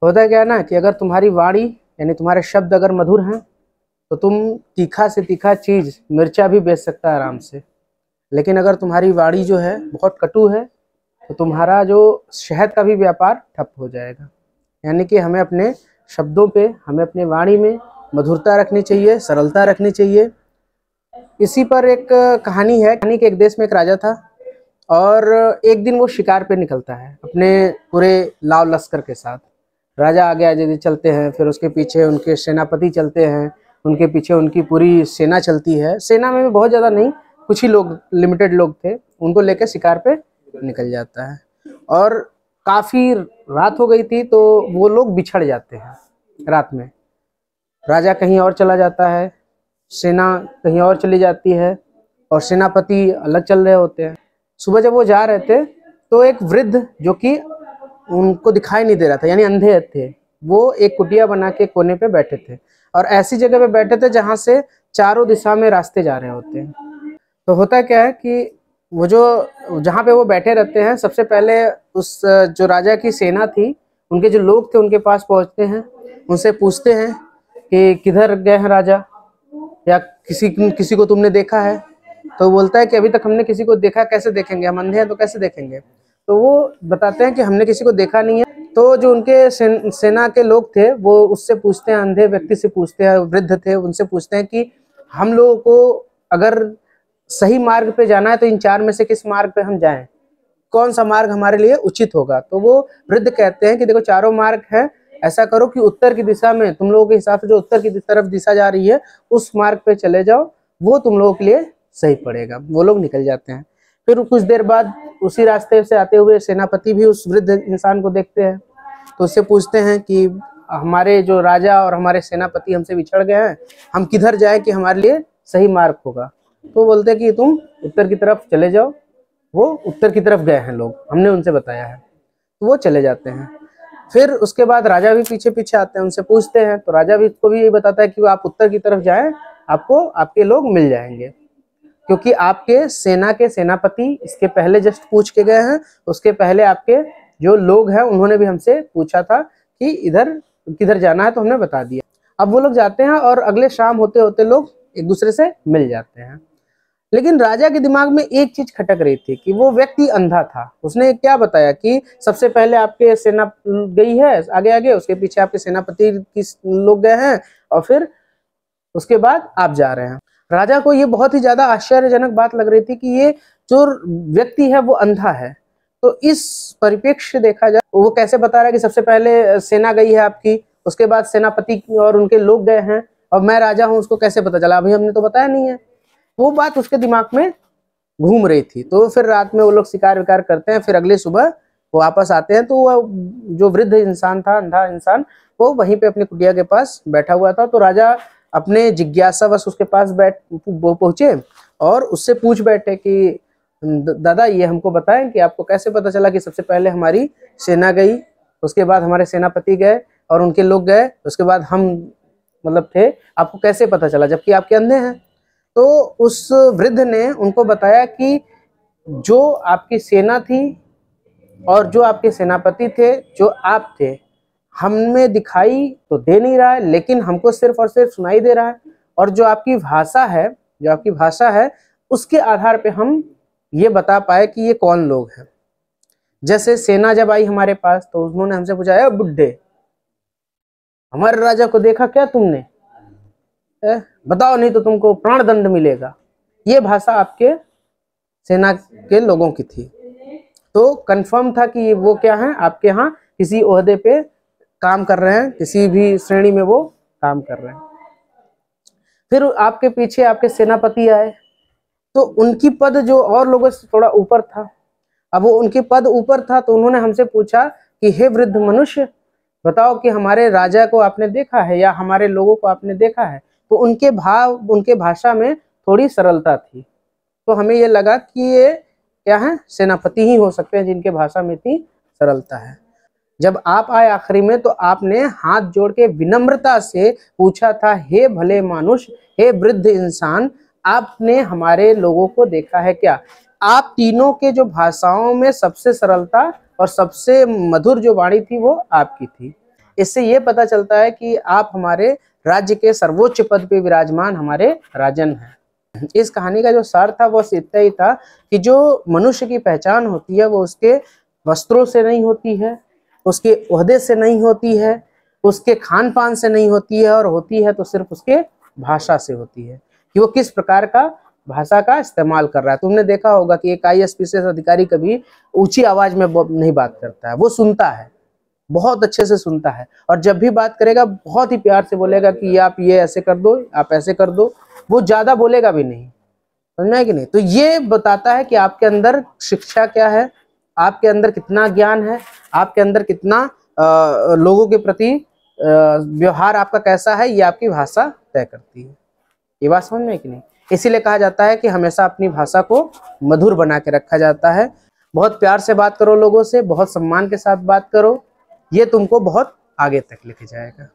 होता क्या है ना कि अगर तुम्हारी वाणी यानी तुम्हारे शब्द अगर मधुर हैं तो तुम तीखा से तीखा चीज मिर्चा भी बेच सकता है आराम से। लेकिन अगर तुम्हारी वाणी जो है बहुत कटु है तो तुम्हारा जो शहद का भी व्यापार ठप हो जाएगा। यानी कि हमें अपने शब्दों पे, हमें अपने वाणी में मधुरता रखनी चाहिए, सरलता रखनी चाहिए। इसी पर एक कहानी है। कहानी के एक देश में एक राजा था और एक दिन वो शिकार पे निकलता है अपने पूरे लाव लश्कर के साथ। राजा आगे आगे चलते हैं, फिर उसके पीछे उनके सेनापति चलते हैं, उनके पीछे उनकी पूरी सेना चलती है। सेना में भी बहुत ज़्यादा नहीं, कुछ ही लोग, लिमिटेड लोग थे, उनको लेकर शिकार पे निकल जाता है। और काफ़ी रात हो गई थी तो वो लोग बिछड़ जाते हैं रात में। राजा कहीं और चला जाता है, सेना कहीं और चली जाती है और सेनापति अलग चल रहे होते हैं। सुबह जब वो जा रहे थे तो एक वृद्ध जो कि उनको दिखाई नहीं दे रहा था, यानी अंधे थे, वो एक कुटिया बना के कोने पे बैठे थे और ऐसी जगह पे बैठे थे जहाँ से चारों दिशा में रास्ते जा रहे होते हैं। तो होता क्या है कि वो जो जहाँ पे वो बैठे रहते हैं, सबसे पहले उस जो राजा की सेना थी, उनके जो लोग थे उनके पास पहुँचते हैं, उनसे पूछते हैं कि किधर गए हैं राजा, या किसी को तुमने देखा है? तो बोलता है कि अभी तक हमने किसी को देखा कैसे देखेंगे, हम अंधे हैं तो कैसे देखेंगे। तो वो बताते हैं कि हमने किसी को देखा नहीं है। तो जो उनके सेना के लोग थे वो उससे पूछते हैं, अंधे व्यक्ति से पूछते हैं, वृद्ध थे, उनसे पूछते हैं कि हम लोगों को अगर सही मार्ग पे जाना है तो इन चार में से किस मार्ग पे हम जाएं, कौन सा मार्ग हमारे लिए उचित होगा। तो वो वृद्ध कहते हैं कि देखो चारों मार्ग है, ऐसा करो कि उत्तर की दिशा में, तुम लोगों के हिसाब से जो उत्तर की तरफ दिशा जा रही है उस मार्ग पे चले जाओ, वो तुम लोगों के लिए सही पड़ेगा। वो लोग निकल जाते हैं। फिर कुछ देर बाद उसी रास्ते से आते हुए सेनापति भी उस वृद्ध इंसान को देखते हैं, तो उससे पूछते हैं कि हमारे जो राजा और हमारे सेनापति हमसे बिछड़ गए हैं, हम किधर जाएं कि हमारे लिए सही मार्ग होगा। तो बोलते हैं कि तुम उत्तर की तरफ चले जाओ। वो उत्तर की तरफ गए हैं लोग, हमने उनसे बताया है, तो वो चले जाते हैं। फिर उसके बाद राजा भी पीछे पीछे आते हैं, उनसे पूछते हैं, तो राजा भी उसको भी यही बताता है कि आप उत्तर की तरफ जाएं, आपको आपके लोग मिल जाएंगे, क्योंकि आपके सेना के सेनापति इसके पहले जस्ट पूछ के गए हैं, उसके पहले आपके जो लोग हैं उन्होंने भी हमसे पूछा था कि इधर किधर जाना है, तो हमने बता दिया। अब वो लोग जाते हैं और अगले शाम होते होते लोग एक दूसरे से मिल जाते हैं। लेकिन राजा के दिमाग में एक चीज खटक रही थी कि वो व्यक्ति अंधा था। उसने क्या बताया कि सबसे पहले आपके सेना गई है आगे आगे, उसके पीछे आपके सेनापति की लोग गए हैं और फिर उसके बाद आप जा रहे हैं। राजा को ये बहुत ही ज्यादा आश्चर्यजनक बात लग रही थी कि ये जो व्यक्ति है वो अंधा है। तो इस परिप्रेक्ष्य देखा जाए, वो कैसे बता रहा है कि सबसे पहले सेना गई है आपकी, उसके बाद सेनापति और उनके लोग गए हैं, और मैं राजा हूं, उसको कैसे पता चला? अभी हमने तो बताया नहीं है। वो बात उसके दिमाग में घूम रही थी। तो फिर रात में वो लोग शिकार विकार करते हैं, फिर अगले सुबह वो वापस आते हैं। तो वह जो वृद्ध इंसान था, अंधा इंसान, वो वहीं पे अपनी कुटिया के पास बैठा हुआ था। तो राजा अपने जिज्ञासावश उसके पास पहुंचे और उससे पूछ बैठे कि दादा ये हमको बताएं कि आपको कैसे पता चला कि सबसे पहले हमारी सेना गई, उसके बाद हमारे सेनापति गए और उनके लोग गए, उसके बाद हम थे, आपको कैसे पता चला जबकि आपके अंधे हैं? तो उस वृद्ध ने उनको बताया कि जो आपकी सेना थी और जो आपके सेनापति थे, जो आप थे, हमें दिखाई तो दे नहीं रहा है, लेकिन हमको सिर्फ और सिर्फ सुनाई दे रहा है। और जो आपकी भाषा है उसके आधार पे हम ये बता पाए कि ये कौन लोग हैं। जैसे सेना जब आई हमारे पास तो उन्होंने हमसे पूछा, है बुड्ढे, हमारे राजा को देखा क्या तुमने? बताओ नहीं तो तुमको प्राण दंड मिलेगा। ये भाषा आपके सेना के लोगों की थी। तो कंफर्म था कि वो क्या है, आपके यहाँ किसी ओहदे पे काम कर रहे हैं, किसी भी श्रेणी में वो काम कर रहे हैं। फिर आपके पीछे आपके सेनापति आए, तो उनकी पद जो और लोगों से थोड़ा ऊपर था। अब वो उनके पद ऊपर था तो उन्होंने हमसे पूछा कि हे वृद्ध मनुष्य, बताओ कि हमारे राजा को आपने देखा है या हमारे लोगों को आपने देखा है? तो उनके भाव, उनके भाषा में थोड़ी सरलता थी। तो हमें ये लगा कि ये क्या है, सेनापति ही हो सकते हैं जिनके भाषा में इतनी सरलता है। जब आप आए आखिरी में तो आपने हाथ जोड़ के विनम्रता से पूछा था, हे भले मानुष, हे वृद्ध इंसान, आपने हमारे लोगों को देखा है क्या? आप तीनों के जो भाषाओं में सबसे सरलता और सबसे मधुर जो वाणी थी वो आपकी थी। इससे ये पता चलता है कि आप हमारे राज्य के सर्वोच्च पद पे विराजमान हमारे राजन हैं। इस कहानी का जो सार था वो इतना ही था कि जो मनुष्य की पहचान होती है वो उसके वस्त्रों से नहीं होती है, उसके ओहदे से नहीं होती है, उसके खान पान से नहीं होती है, और होती है तो सिर्फ उसके भाषा से होती है कि वो किस प्रकार का भाषा का इस्तेमाल कर रहा है। तुमने देखा होगा कि एक IAS अधिकारी कभी ऊंची आवाज में नहीं बात करता है, वो सुनता है, बहुत अच्छे से सुनता है, और जब भी बात करेगा बहुत ही प्यार से बोलेगा कि आप ये ऐसे कर दो, आप ऐसे कर दो, वो ज्यादा बोलेगा भी नहीं। समझ में है कि नहीं? तो ये बताता है कि आपके अंदर शिक्षा क्या है, आपके अंदर कितना ज्ञान है, आपके अंदर कितना लोगों के प्रति व्यवहार आपका कैसा है, ये आपकी भाषा तय करती है। ये बात समझ में है कि नहीं? इसीलिए कहा जाता है कि हमेशा अपनी भाषा को मधुर बना के रखा जाता है। बहुत प्यार से बात करो लोगों से, बहुत सम्मान के साथ बात करो, ये तुमको बहुत आगे तक लेके जाएगा।